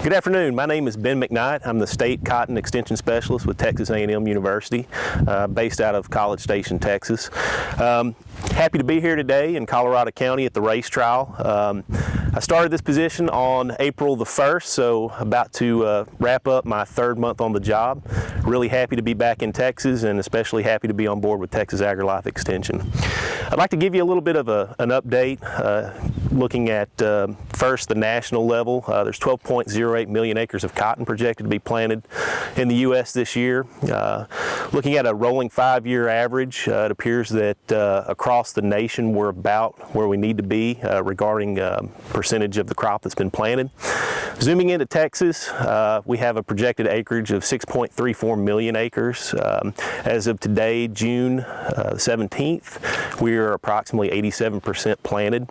Good afternoon. My name is Ben McKnight. I'm the State Cotton Extension Specialist with Texas A&M University, based out of College Station, Texas. Happy to be here today in Colorado County at the race trial. I started this position on April the 1st, so about to wrap up my third month on the job. Really happy to be back in Texas, and especially happy to be on board with Texas AgriLife Extension. I'd like to give you a little bit of an update, looking at first the national level. There's 12.08 million acres of cotton projected to be planted in the U.S. this year. Looking at a rolling 5-year average, it appears that across the nation we're about where we need to be regarding percentage of the crop that's been planted. Zooming into Texas, we have a projected acreage of 6.34 million acres. As of today, June 17th, we are approximately 87% planted.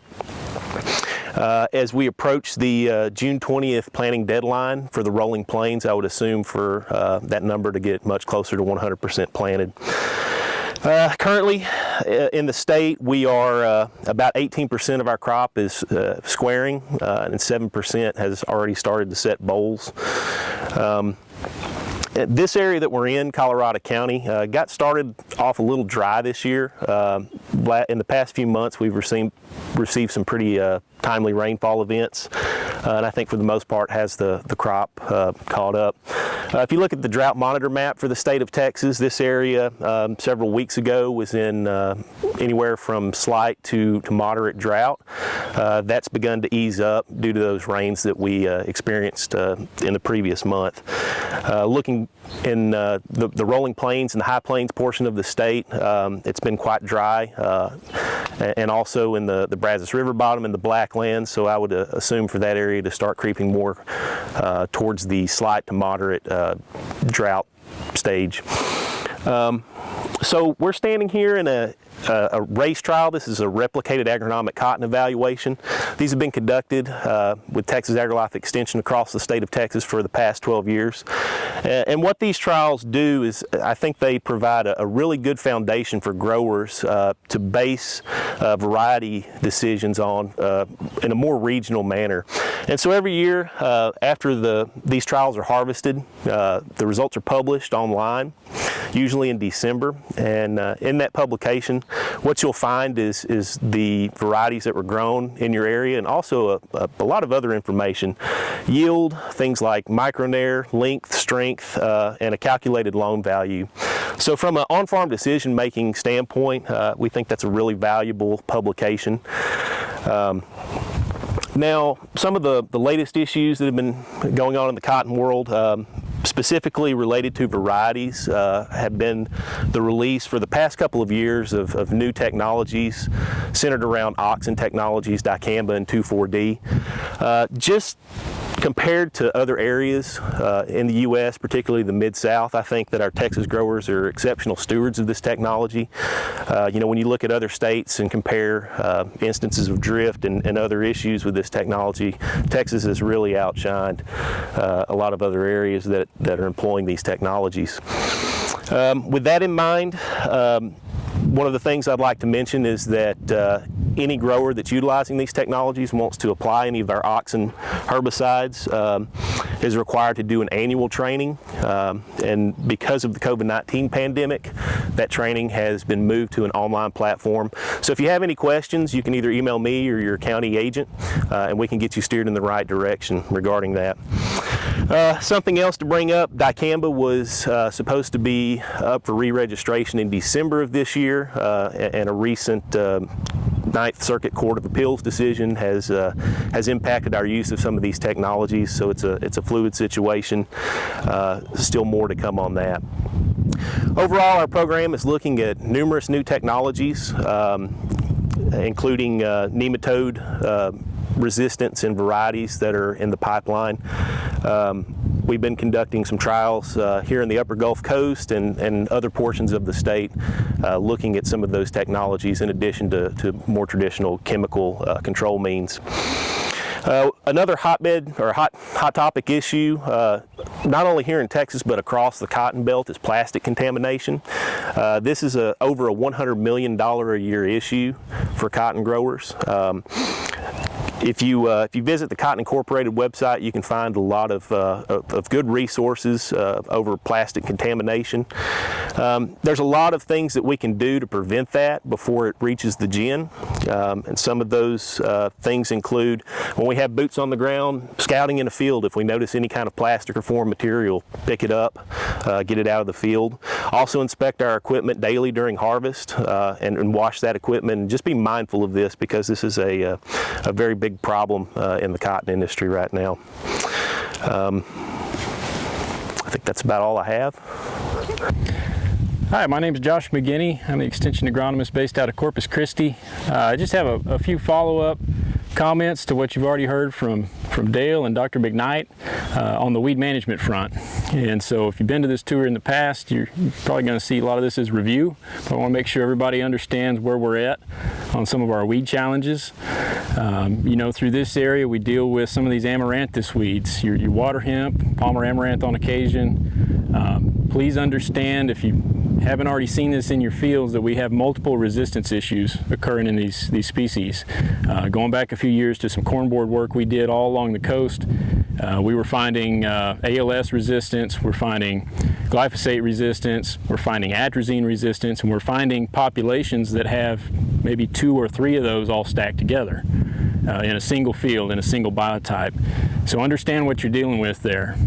As we approach the June 20th planting deadline for the rolling plains, I would assume for that number to get much closer to 100% planted. Currently in the state, we are about 18% of our crop is squaring, and 7% has already started to set bolls. This area that we're in, Colorado County, got started off a little dry this year. In the past few months, we've received some pretty timely rainfall events, and I think for the most part has the crop caught up. If you look at the drought monitor map for the state of Texas, this area several weeks ago was in anywhere from slight to moderate drought. That's begun to ease up due to those rains that we experienced in the previous month. Looking in the rolling plains and the high plains portion of the state, it's been quite dry, and also in the Brazos River bottom and the Blacklands, so I would assume for that area to start creeping more towards the slight to moderate drought stage. So we're standing here in a race trial. This is a replicated agronomic cotton evaluation. These have been conducted with Texas AgriLife Extension across the state of Texas for the past 12 years. And what these trials do is, I think they provide a really good foundation for growers to base variety decisions on in a more regional manner. And so every year after these trials are harvested, the results are published online, usually in December. And in that publication, what you'll find is the varieties that were grown in your area, and also a lot of other information. Yield, things like micronair, length, strength, and a calculated loan value. So from an on-farm decision-making standpoint, we think that's a really valuable publication. Now, some of the latest issues that have been going on in the cotton world, specifically related to varieties, have been the release for the past couple of years of new technologies centered around auxin technologies, dicamba and 2,4-D. Just compared to other areas in the U.S., particularly the Mid-South, I think that our Texas growers are exceptional stewards of this technology. When you look at other states and compare instances of drift and other issues with this technology, Texas has really outshined a lot of other areas that are employing these technologies. With that in mind, one of the things I'd like to mention is that any grower that's utilizing these technologies wants to apply any of our auxin herbicides is required to do an annual training, and because of the COVID-19 pandemic, that training has been moved to an online platform. So if you have any questions, you can either email me or your county agent, and we can get you steered in the right direction regarding that. Something else to bring up, dicamba was supposed to be up for re-registration in December of this year, and a recent Ninth Circuit Court of Appeals decision has impacted our use of some of these technologies, so it's a fluid situation. Still more to come on that. Overall, our program is looking at numerous new technologies, including nematode resistance in varieties that are in the pipeline. We've been conducting some trials here in the Upper Gulf Coast and other portions of the state, looking at some of those technologies in addition to more traditional chemical control means. Another hotbed or hot topic issue, not only here in Texas but across the cotton belt, is plastic contamination. This is over a $100 million a year issue for cotton growers. If you visit the Cotton Incorporated website, you can find a lot of good resources over plastic contamination. There's a lot of things that we can do to prevent that before it reaches the gin, and some of those things include, when we have boots on the ground, scouting in a field. If we notice any kind of plastic or foreign material, pick it up, get it out of the field. Also inspect our equipment daily during harvest and wash that equipment, and just be mindful of this, because this is a very big problem in the cotton industry right now. I think that's about all I have. Hi, my name is Josh McGinney. I'm the Extension Agronomist based out of Corpus Christi. I just have a few follow-up comments to what you've already heard from Dale and Dr. McKnight on the weed management front. And so if you've been to this tour in the past, you're probably going to see a lot of this as review, but I want to make sure everybody understands where we're at on some of our weed challenges. You know, through this area we deal with some of these amaranthus weeds, your water hemp, palmer amaranth on occasion. Please understand, if you haven't already seen this in your fields, that we have multiple resistance issues occurring in these species. Going back a few years to some corn board work we did all along the coast, we were finding ALS resistance, we're finding glyphosate resistance, we're finding atrazine resistance, and we're finding populations that have maybe 2 or 3 of those all stacked together in a single field, in a single biotype. So understand what you're dealing with there.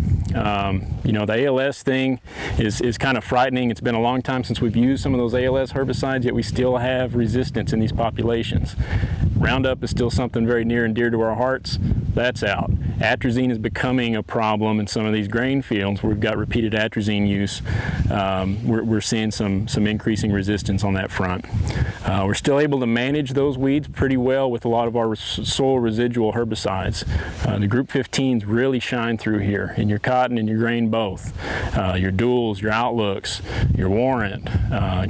You know, the ALS thing is kind of frightening. It's been a long time since we've used some of those ALS herbicides, yet we still have resistance in these populations. Roundup is still something very near and dear to our hearts. That's out. Atrazine is becoming a problem in some of these grain fields where we've got repeated atrazine use. We're seeing some increasing resistance on that front. We're still able to manage those weeds pretty well with a lot of our soil residual herbicides. The Group 15s really shine through here in your cotton and your grain both. Your duals, your outlooks, your warrant,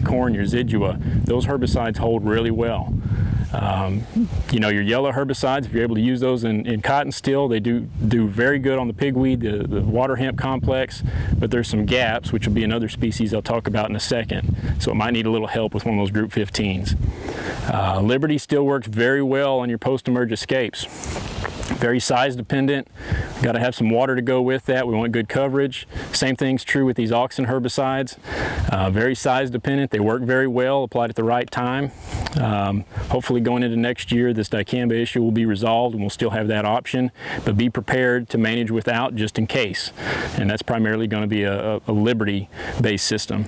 corn, your zidua, those herbicides hold really well. You know, your yellow herbicides, if you're able to use those in cotton still, they do very good on the pigweed, the water hemp complex, but there's some gaps, which will be another species I'll talk about in a second. So it might need a little help with one of those Group 15s. Liberty still works very well on your post-emerge escapes. Very size dependent. Got to have some water to go with that. We want good coverage. Same thing's true with these auxin herbicides. Very size dependent. They work very well, applied at the right time. Hopefully going into next year, this dicamba issue will be resolved and we'll still have that option, but be prepared to manage without just in case. And that's primarily going to be a Liberty-based system.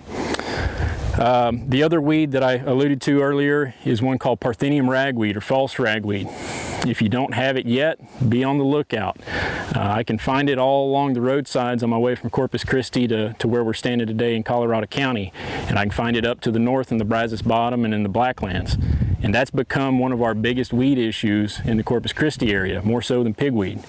The other weed that I alluded to earlier is one called Parthenium ragweed or false ragweed. If you don't have it yet, be on the lookout. I can find it all along the roadsides on my way from Corpus Christi to where we're standing today in Colorado County, and I can find it up to the north in the Brazos Bottom and in the Blacklands. And that's become one of our biggest weed issues in the Corpus Christi area, more so than pigweed.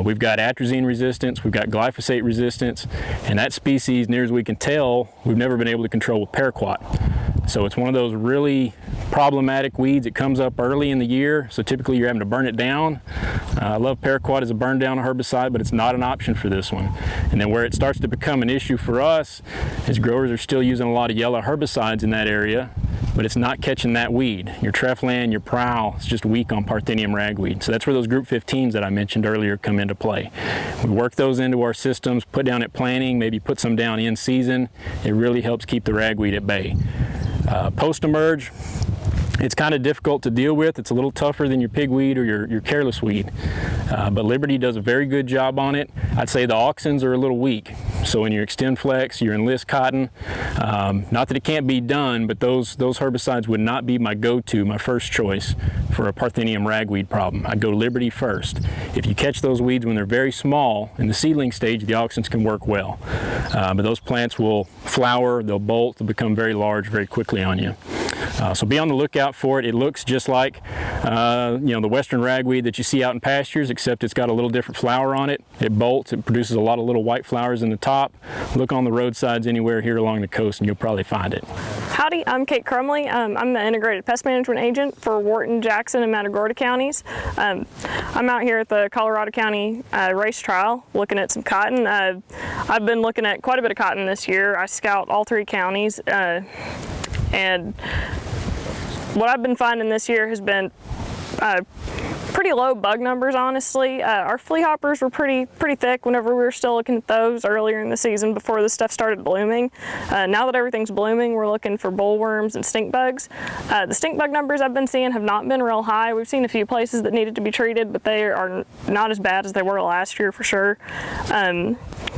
We've got atrazine resistance, we've got glyphosate resistance, and that species, near as we can tell, we've never been able to control with paraquat. So it's one of those really problematic weeds. It comes up early in the year, so typically you're having to burn it down. I love paraquat as a burn down herbicide, but it's not an option for this one. And then where it starts to become an issue for us is growers are still using a lot of yellow herbicides in that area, but it's not catching that weed. Your Treflan, your Prowl, it's just weak on Parthenium ragweed. So that's where those Group 15s that I mentioned earlier come into play. We work those into our systems, put down at planting, maybe put some down in season. It really helps keep the ragweed at bay. Post-emerge, it's kind of difficult to deal with. It's a little tougher than your pigweed or your careless weed, but Liberty does a very good job on it. I'd say the auxins are a little weak. So in your Extend Flex, your Enlist cotton, not that it can't be done, but those herbicides would not be my go-to, my first choice for a Parthenium ragweed problem. I'd go Liberty first. If you catch those weeds when they're very small, in the seedling stage, the auxins can work well. But those plants will flower, they'll bolt, they'll become very large very quickly on you. So be on the lookout for it. It looks just like you know, the western ragweed that you see out in pastures, except it's got a little different flower on it. It bolts, it produces a lot of little white flowers in the top. Look on the roadsides anywhere here along the coast and you'll probably find it. Howdy, I'm Kate Crumley. I'm the Integrated Pest Management Agent for Wharton, Jackson, and Matagorda counties. I'm out here at the Colorado County race trial looking at some cotton. I've been looking at quite a bit of cotton this year. I scout all 3 counties, and what I've been finding this year has been pretty pretty low bug numbers, honestly. Our flea hoppers were pretty thick whenever we were still looking at those earlier in the season before this stuff started blooming. Now that everything's blooming, we're looking for bollworms and stink bugs. The stink bug numbers I've been seeing have not been real high. We've seen a few places that needed to be treated, but they are not as bad as they were last year for sure.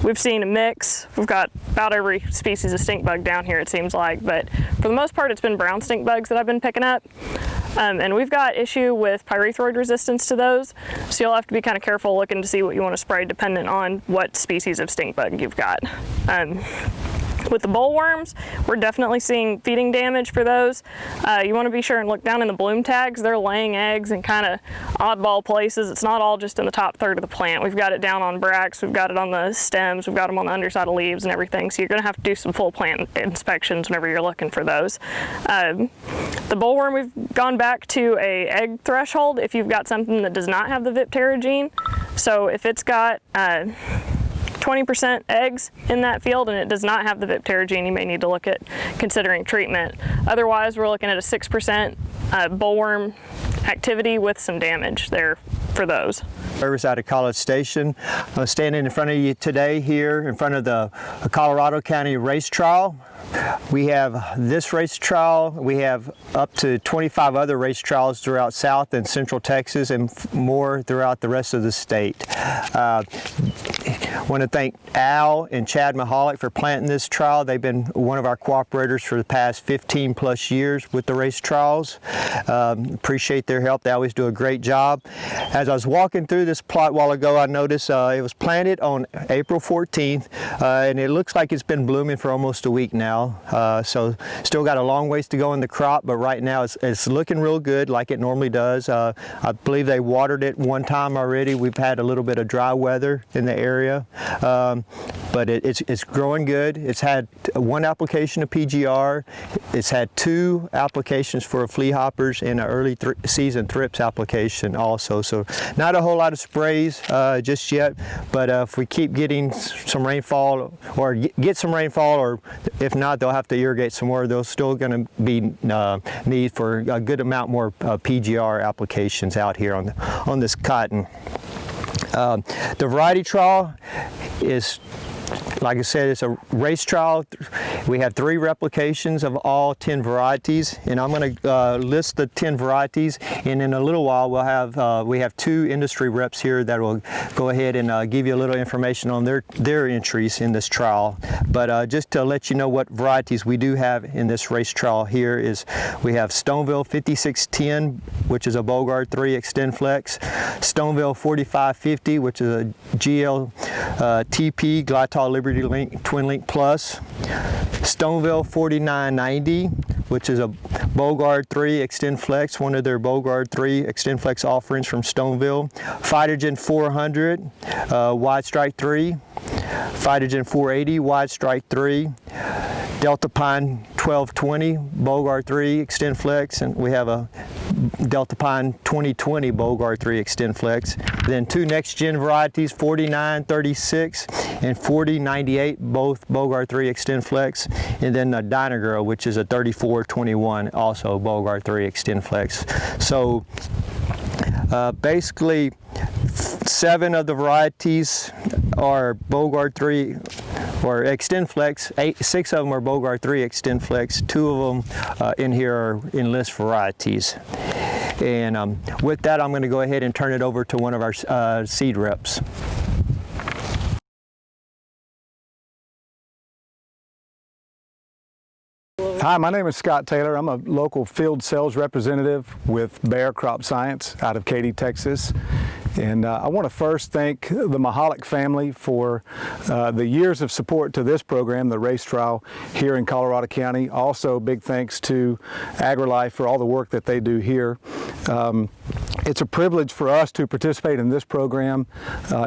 We've seen a mix. We've got about every species of stink bug down here, it seems like, but for the most part it's been brown stink bugs that I've been picking up. And we've got issue with pyrethroid resistance to those, so you'll have to be kind of careful looking to see what you want to spray dependent on what species of stink bug you've got. With the bollworms, we're definitely seeing feeding damage for those. You want to be sure and look down in the bloom tags. They're laying eggs in kind of oddball places. It's not all just in the top third of the plant. We've got it down on bracts, we've got it on the stems, we've got them on the underside of leaves and everything. So you're going to have to do some full plant inspections whenever you're looking for those. The bollworm, we've gone back to a egg threshold if you've got something that does not have the Viptera gene. So if it's got 20% eggs in that field and it does not have the Viptera gene, you may need to look at considering treatment. Otherwise, we're looking at a 6% bollworm activity with some damage there for those. Service out of College Station. I'm standing in front of you today here in front of the Colorado County race trial. We have this race trial, we have up to 25 other race trials throughout South and Central Texas and more throughout the rest of the state. I want to thank Al and Chad Mahalik for planting this trial. They've been one of our cooperators for the past 15 plus years with the race trials. Appreciate their help. They always do a great job. As I was walking through this plot a while ago, I noticed it was planted on April 14th and it looks like it's been blooming for almost a week now. So still got a long ways to go in the crop, but right now it's looking real good like it normally does. I believe they watered it one time already. We've had a little bit of dry weather in the area, but it's growing good. It's had one application of PGR. It's had 2 applications for flea hoppers and an early season thrips application also. So not a whole lot of sprays just yet, but if we keep getting some rainfall or get some rainfall, or if not, they'll have to irrigate some more. There's still going to be need for a good amount more PGR applications out here on this cotton. The variety trial is, like I said, it's a race trial. We have 3 replications of all 10 varieties, and I'm going to list the 10 varieties, and in a little while we'll have we have 2 industry reps here that will go ahead and give you a little information on their entries in this trial. But just to let you know what varieties we do have in this race trial here is we have Stoneville 5610, which is a Bogard 3 Extend Flex, Stoneville 4550, which is a GLTP Glytol Liberty Link Twin Link Plus, Stoneville 4990, which is a Bogard 3 Extend Flex, one of their Bogard 3 Extend Flex offerings from Stoneville, Phytogen 400, Wide Strike 3, Phytogen 480, Wide Strike 3, Delta Pine 1220, Bogard 3 Extend Flex, and we have a Delta Pine 2020 Bogard 3 Extend Flex. Then 2 next gen varieties, 4936 and 4098, both Bogard 3 Extend Flex. And then a Dynagirl, which is a 3421, also Bogard 3 Extend Flex. So basically 7 of the varieties are Bogard 3 or Extend Flex. 6 of them are Bogard 3 Extend Flex. 2 of them in here are Enlist varieties. And with that, I'm going to go ahead and turn it over to one of our seed reps. Hi, my name is Scott Taylor. I'm a local field sales representative with Bayer Crop Science out of Katy, Texas. And I want to first thank the Mahalik family for the years of support to this program, the race trial here in Colorado County. Also, big thanks to AgriLife for all the work that they do here. It's a privilege for us to participate in this program,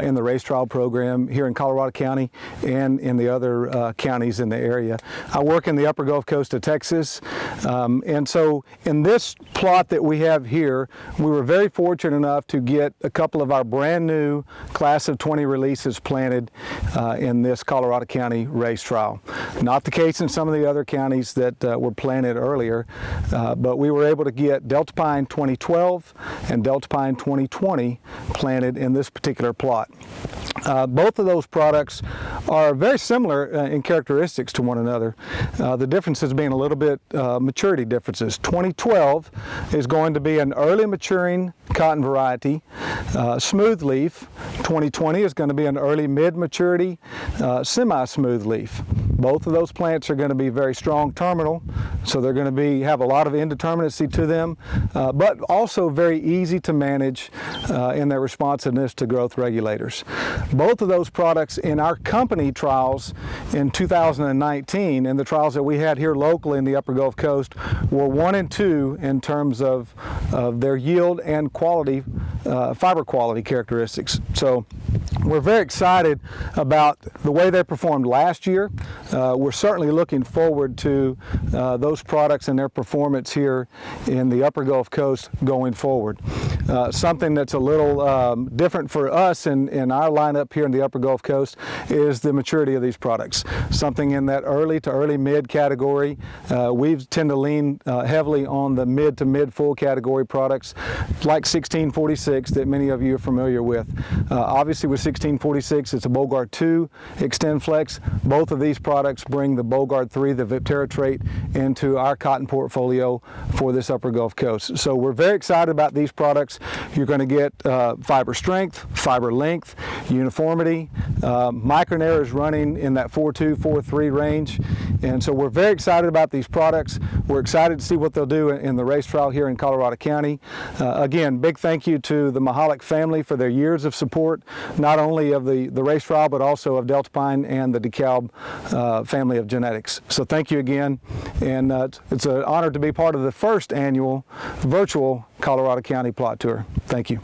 in the race trial program here in Colorado County and in the other counties in the area. I work in the upper Gulf Coast of Texas, and so in this plot that we have here, we were very fortunate enough to get a couple of our brand new class of 20 releases planted in this Colorado County race trial. Not the case in some of the other counties that were planted earlier, but we were able to get Delta Pine 2012 and and Delta Pine 2020 planted in this particular plot. Both of those products are very similar in characteristics to one another. The differences being a little bit maturity differences. 2012 is going to be an early maturing cotton variety, smooth leaf. 2020 is going to be an early mid-maturity, semi-smooth leaf. Both of those plants are going to be very strong terminal, so they're going to have a lot of indeterminacy to them, but also very easy to manage in their responsiveness to growth regulators. Both of those products in our company trials in 2019 and the trials that we had here locally in the Upper Gulf Coast were 1 and 2 in terms of their yield and quality, fiber quality characteristics. So we're very excited about the way they performed last year. We're certainly looking forward to those products and their performance here in the Upper Gulf Coast going forward. Something that's a little different for us in our lineup here in the Upper Gulf Coast is the maturity of these products. Something in that early to early mid category. We tend to lean heavily on the mid to mid full category products like 1646 that many of you are familiar with. Obviously with 1646 it's a Bogard 2 Extend Flex. Both of these products bring the Bogard 3, the Viptera trait, into our cotton portfolio for this Upper Gulf Coast. So we're very excited about these products. You're going to get fiber strength, fiber length, uniformity. Micronair is running in that 4.2, 4.3 range, and so we're very excited about these products. We're excited to see what they'll do in the race trial here in Colorado County. Again, big thank you to the Mahalik family for their years of support, not only of the race trial, but also of Delta Pine and the DeKalb family of genetics. So thank you again, and it's an honor to be part of the first annual virtual Colorado County plot tour. Thank you.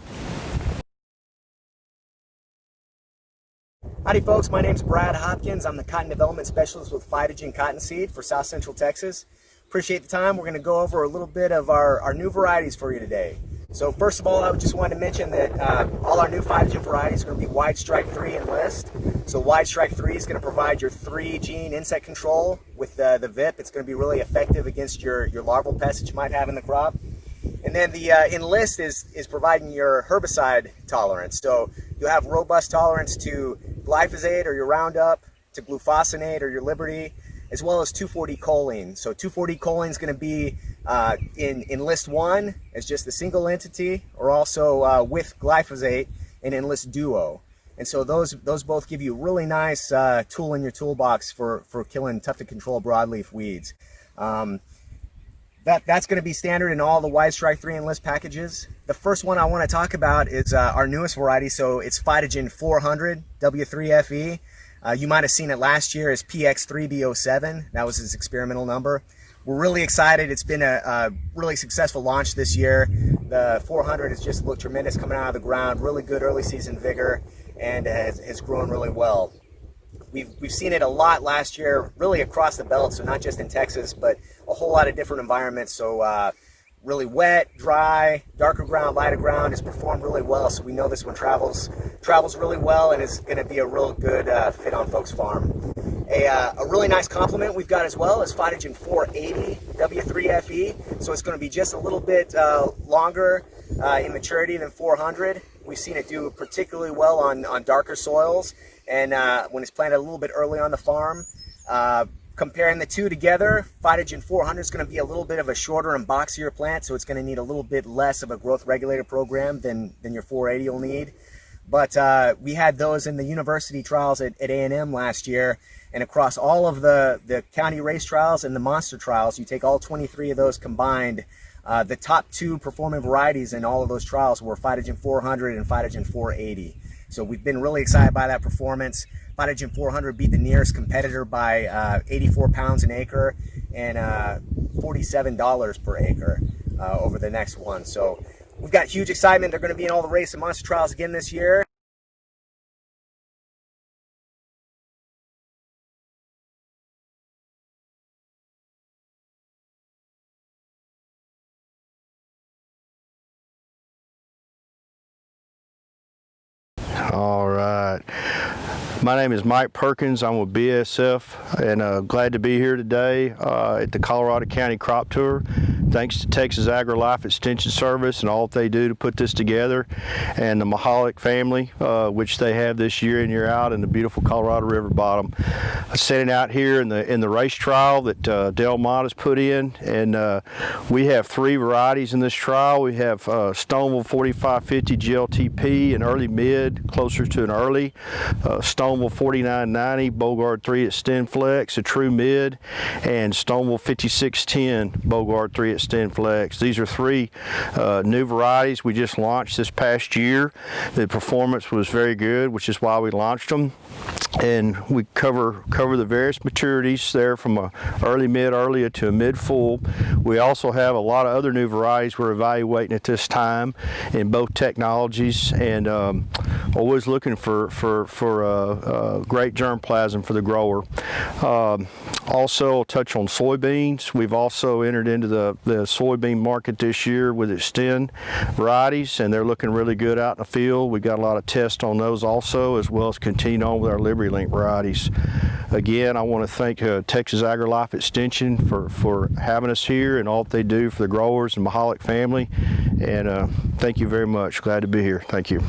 Howdy folks, my name's Brad Hopkins. I'm the Cotton Development Specialist with Phytogen Cottonseed for South Central Texas. Appreciate the time. We're going to go over a little bit of our new varieties for you today. So first of all, I just wanted to mention that all our new Phytogen varieties are going to be Wide Strike 3 Enlist. So Wide Strike 3 is going to provide your 3-gene insect control with the VIP. It's going to be really effective against your larval pests that you might have in the crop. And then the Enlist is providing your herbicide tolerance. So you'll have robust tolerance to glyphosate or your Roundup, to glufosinate or your Liberty, as well as 2,4-D-choline. So 2,4-D-choline is going to be in Enlist 1 as just a single entity, or also with glyphosate in Enlist Duo. And so those both give you a really nice tool in your toolbox for killing tough to control broadleaf weeds. That's going to be standard in all the Wide Strike 3 Enlist packages. The first one I want to talk about is our newest variety, so it's Phytogen 400 W3FE. You might have seen it last year as PX3B07. That was its experimental number. We're really excited. It's been a really successful launch this year. The 400 has just looked tremendous coming out of the ground, really good early season vigor, and has grown really well. We've seen it a lot last year, really across the belt, so not just in Texas, but a whole lot of different environments. So really wet, dry, darker ground, lighter ground. It's performed really well, so we know this one travels really well and is going to be a real good fit on folks' farm. A really nice complement we've got as well is Phytogen 480 W3FE. So it's going to be just a little bit longer in maturity than 400. We've seen it do particularly well on darker soils, and when it's planted a little bit early on the farm. Comparing the two together, Phytogen 400 is going to be a little bit of a shorter and boxier plant, so it's going to need a little bit less of a growth regulator program than your 480 will need. But we had those in the university trials at A&M last year, and across all of the county race trials and the monster trials, you take all 23 of those combined, the top 2 performing varieties in all of those trials were Phytogen 400 and Phytogen 480. So we've been really excited by that performance. Phytogen 400 beat the nearest competitor by 84 pounds an acre and $47 per acre over the next one. So we've got huge excitement. They're going to be in all the race and monster trials again this year. All right. My name is Mike Perkins. I'm with BASF, and glad to be here today at the Colorado County Crop Tour. Thanks to Texas AgriLife Extension Service and all that they do to put this together, and the Mahalik family, which they have this year in, year out in the beautiful Colorado River bottom. Standing out here in the race trial that Del Mott has put in, and we have 3 varieties in this trial. We have Stoneville 4550 GLTP, an early mid, closer to an early, Stoneville 4990 Bogard 3 Extend Flex, a true mid, and Stoneville 5610 Bogard 3 Extend Flex. These are 3 new varieties we just launched this past year. The performance was very good, which is why we launched them. And we cover the various maturities there from a early mid early to a mid full. We also have a lot of other new varieties we're evaluating at this time in both technologies, and always looking for great germplasm for the grower. Also, I'll touch on soybeans. We've also entered into the soybean market this year with Extend varieties, and they're looking really good out in the field. We got a lot of tests on those also, as well as continue on with our Liberty Link varieties. Again, I want to thank Texas AgriLife Extension for having us here and all that they do for the growers and Mahalik family. And thank you very much. Glad to be here. Thank you.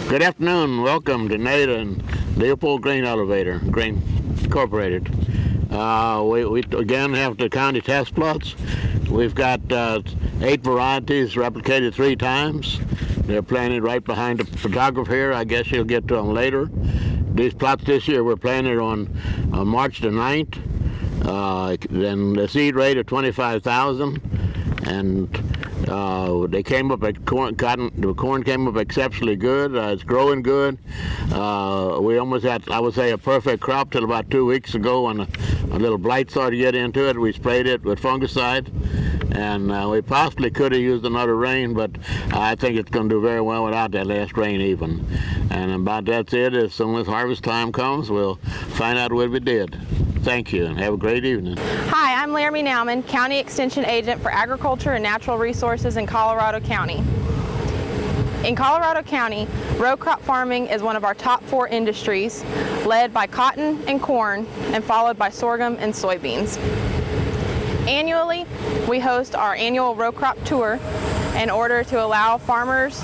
Good afternoon. Welcome to NADA and Leopold Grain Elevator, Grain Incorporated. We again have the county test plots. We've got 8 varieties replicated 3 times. They're planted right behind the photographer here. I guess you'll get to them later. These plots this year were planted on March the 9th. Then the seed rate of 25,000, and they came up at the corn came up exceptionally good. It's growing good. We almost had, I would say, a perfect crop till about 2 weeks ago when a little blight started to get into it. We sprayed it with fungicide, and we possibly could have used another rain, but I think it's going to do very well without that last rain even. And about that's it. As soon as harvest time comes, we'll find out what we did. Thank you, and have a great evening. Hi, I'm Laramie Nauman, County Extension Agent for Agriculture and Natural Resources in Colorado County. In Colorado County, row crop farming is one of our top 4 industries, led by cotton and corn, and followed by sorghum and soybeans. Annually, we host our annual row crop tour in order to allow farmers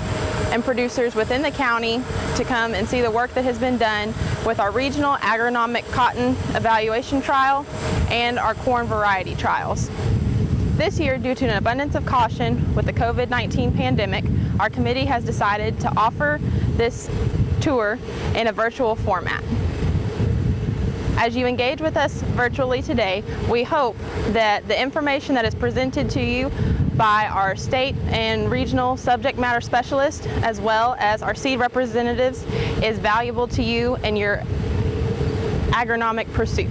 and producers within the county to come and see the work that has been done with our regional agronomic cotton evaluation trial and our corn variety trials. This year, due to an abundance of caution with the COVID-19 pandemic, our committee has decided to offer this tour in a virtual format. As you engage with us virtually today, we hope that the information that is presented to you by our state and regional subject matter specialists, as well as our seed representatives, is valuable to you in your agronomic pursuit.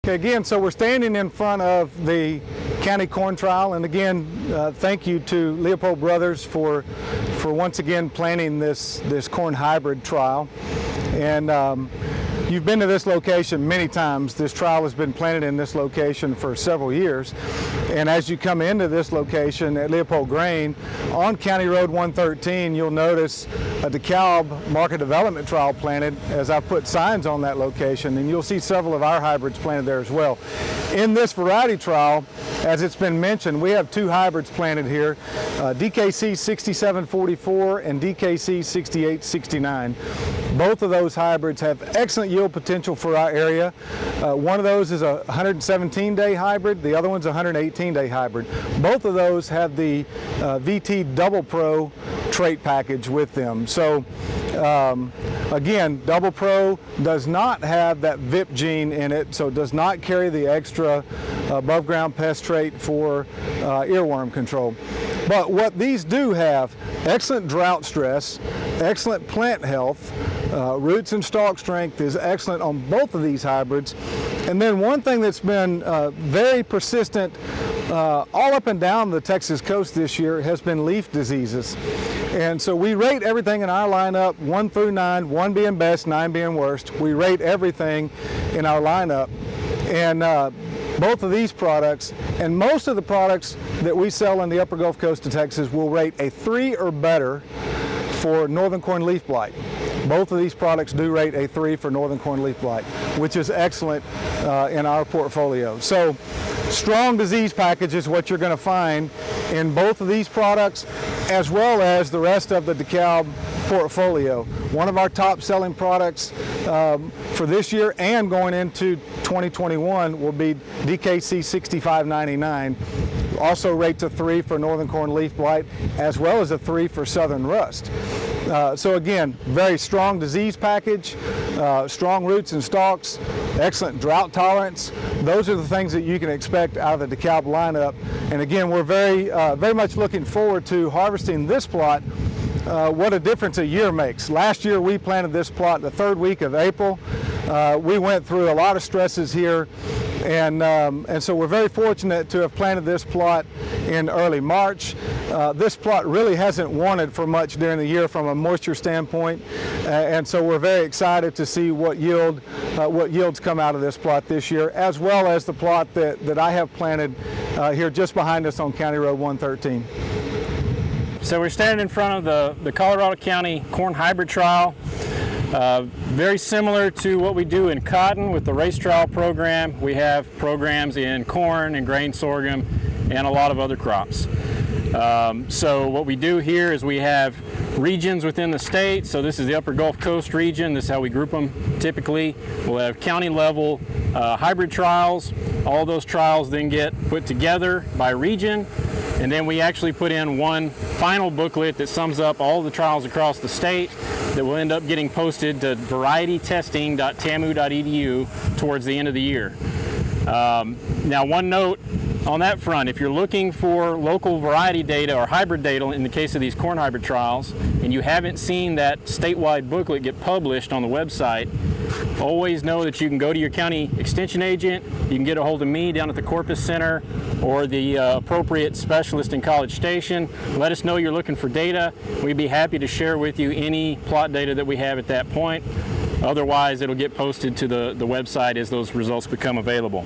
Okay, again, so we're standing in front of the county corn trial, and again, thank you to Leopold Brothers for once again planning this corn hybrid trial. And you've been to this location many times. This trial has been planted in this location for several years. And as you come into this location at Leopold Grain, on County Road 113, you'll notice a DeKalb market development trial planted, as I've put signs on that location, and you'll see several of our hybrids planted there as well. In this variety trial, as it's been mentioned, we have 2 hybrids planted here, DKC 6744 and DKC 6869. Both of those hybrids have excellent yield potential for our area. One of those is a 117-day hybrid, the other one's a 118-day hybrid. Both of those have the VT Double Pro trait package with them. So Again, Double Pro does not have that VIP gene in it, so it does not carry the extra above ground pest trait for earworm control. But what these do have, excellent drought stress, excellent plant health, roots and stalk strength is excellent on both of these hybrids. And then one thing that's been very persistent all up and down the Texas coast this year has been leaf diseases. And so we rate everything in our lineup 1 through 9, 1 being best, 9 being worst. We rate everything in our lineup. And both of these products, and most of the products that we sell in the upper Gulf Coast of Texas, will rate a 3 or better for northern corn leaf blight. Both of these products do rate a 3 for northern corn leaf blight, which is excellent in our portfolio. So strong disease package is what you're going to find in both of these products, as well as the rest of the DeKalb portfolio. One of our top selling products for this year and going into 2021 will be DKC 6599. Also rates a 3 for northern corn leaf blight, as well as a 3 for southern rust. So again, very strong disease package, strong roots and stalks, excellent drought tolerance. Those are the things that you can expect out of the DeKalb lineup. And again, we're very much looking forward to harvesting this plot. What a difference a year makes. Last year we planted this plot the 3rd week of April. We went through a lot of stresses here, and so we're very fortunate to have planted this plot in early March. This plot really hasn't wanted for much during the year from a moisture standpoint, and so we're very excited to see what yields come out of this plot this year, as well as the plot that I have planted here just behind us on County Road 113. So we're standing in front of the Colorado County Corn Hybrid Trial. Very similar to what we do in cotton with the race trial program. We have programs in corn and grain sorghum and a lot of other crops. So what we do here is we have regions within the state. So this is the Upper Gulf Coast region. This is how we group them typically. We'll have county level hybrid trials. All those trials then get put together by region. And then we actually put in one final booklet that sums up all the trials across the state that will end up getting posted to varietytesting.tamu.edu towards the end of the year. Now, one note on that front, if you're looking for local variety data or hybrid data in the case of these corn hybrid trials, and you haven't seen that statewide booklet get published on the website, always know that you can go to your county extension agent, you can get a hold of me down at the Corpus Center or the appropriate specialist in College Station. Let us know you're looking for data. We'd be happy to share with you any plot data that we have at that point. Otherwise, it'll get posted to the website as those results become available.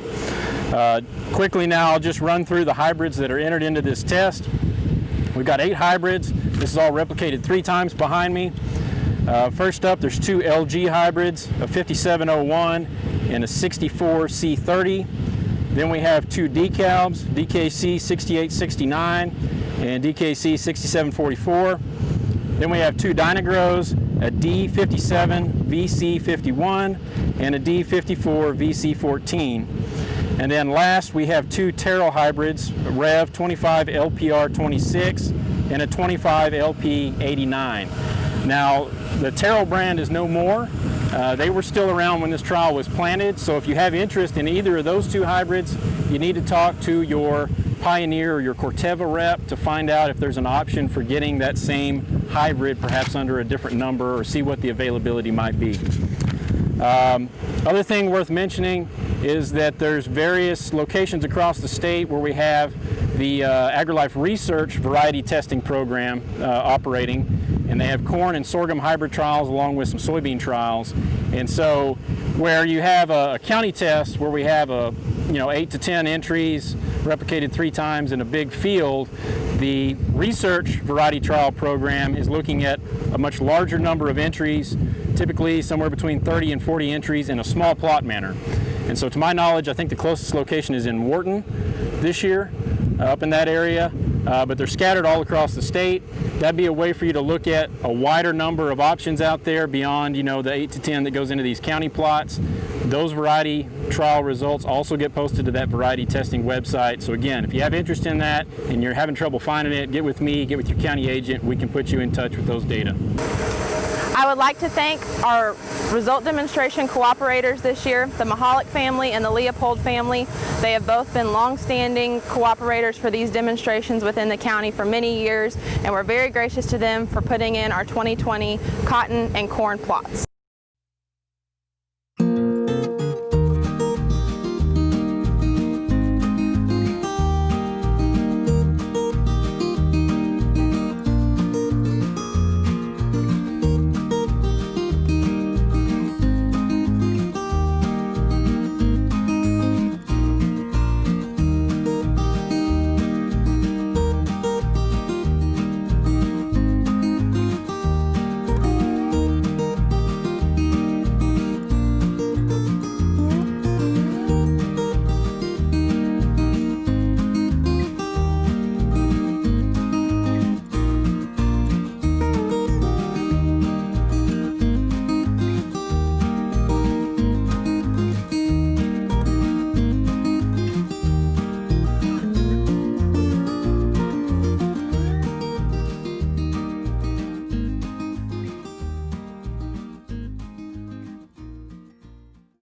Quickly now, I'll just run through the hybrids that are entered into this test. We've got 8 hybrids. This is all replicated 3 times behind me. First up, there's 2 LG hybrids, a 5701 and a 64C30. Then we have 2 DeKalbs, DKC 6869 and DKC 6744. Then we have 2 Dynagros, a D57 VC51 and a D54 VC14. And then last, we have 2 Terrell hybrids, a Rev 25 LPR 26 and a 25 LP 89. Now, the Terrell brand is no more. They were still around when this trial was planted, so if you have interest in either of those 2 hybrids, you need to talk to your Pioneer or your Corteva rep to find out if there's an option for getting that same hybrid, perhaps under a different number, or see what the availability might be. Other thing worth mentioning is that there's various locations across the state where we have the AgriLife Research Variety Testing Program operating, and they have corn and sorghum hybrid trials along with some soybean trials. And so where you have a county test where we have 8 to 10 entries replicated 3 times in a big field, the research variety trial program is looking at a much larger number of entries, typically somewhere between 30 and 40 entries in a small plot manner. And so to my knowledge, I think the closest location is in Wharton this year, up in that area, but they're scattered all across the state. That'd be a way for you to look at a wider number of options out there beyond, the 8 to 10 that goes into these county plots. Those variety trial results also get posted to that variety testing website. So again, if you have interest in that and you're having trouble finding it, get with me, get with your county agent. We can put you in touch with those data. I would like to thank our result demonstration cooperators this year, the Mahalik family and the Leopold family. They have both been long-standing cooperators for these demonstrations within the county for many years, and we're very gracious to them for putting in our 2020 cotton and corn plots.